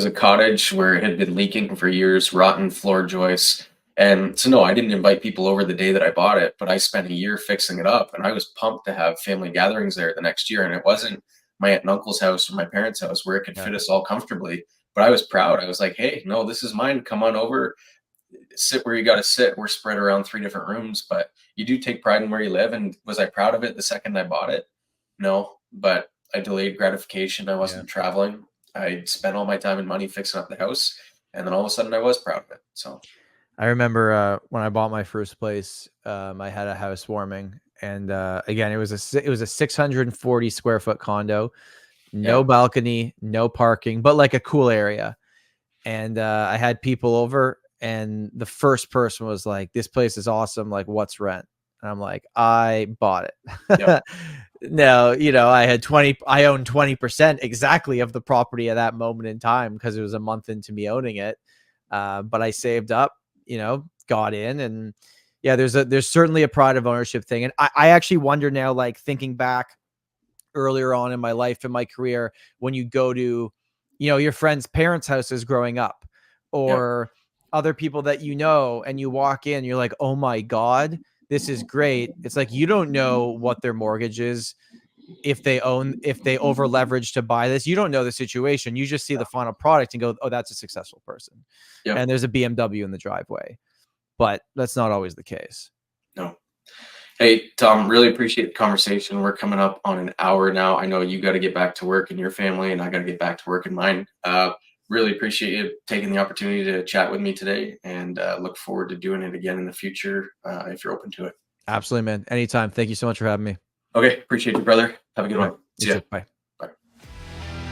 a cottage where it had been leaking for years, rotten floor joists. And so, no, I didn't invite people over the day that I bought it, but I spent a year fixing it up, and I was pumped to have family gatherings there the next year. And it wasn't my aunt and uncle's house or my parents' house where it could fit us all comfortably, but I was proud. I was like, hey, no, this is mine. Come on over. Sit where you got to sit. We're spread around 3 different rooms, but you do take pride in where you live. And was I proud of it the second I bought it? No, but I delayed gratification. I wasn't traveling. I spent all my time and money fixing up the house, and then all of a sudden I was proud of it. So I remember when I bought my first place, I had a housewarming, and again, it was a 640 square foot condo, no balcony, no parking, but like a cool area. And I had people over, and the first person was like, "This place is awesome. Like, what's rent?" And I'm like, "I bought it." Yep. No, I owned 20% exactly of the property at that moment in time, because it was a month into me owning it. But I saved up, got in, and there's certainly a pride of ownership thing. And I actually wonder now, like thinking back earlier on in my life, in my career, when you go to, your friends' parents' houses growing up, or other people that and you walk in, you're like, oh my God, this is great. It's like, you don't know what their mortgage is, if they over leverage to buy this. You don't know the situation. You just see the final product and go, oh, that's a successful person. Yep. And there's a BMW in the driveway, but that's not always the case. No. Hey, Tom, really appreciate the conversation. We're coming up on an hour now. I know you got to get back to work in your family, and I got to get back to work in mine. Really appreciate you taking the opportunity to chat with me today, and look forward to doing it again in the future if you're open to it. Absolutely, man. Anytime. Thank you so much for having me. Okay. Appreciate you, brother. Have a good one. See ya. Bye.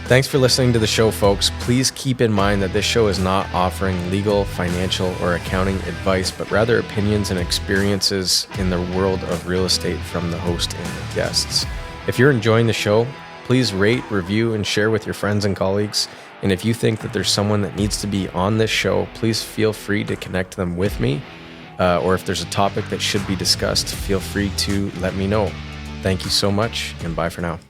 Thanks for listening to the show, folks. Please keep in mind that this show is not offering legal, financial, or accounting advice, but rather opinions and experiences in the world of real estate from the host and the guests. If you're enjoying the show, please rate, review, and share with your friends and colleagues. And if you think that there's someone that needs to be on this show, please feel free to connect them with me. Or if there's a topic that should be discussed, feel free to let me know. Thank you so much, and bye for now.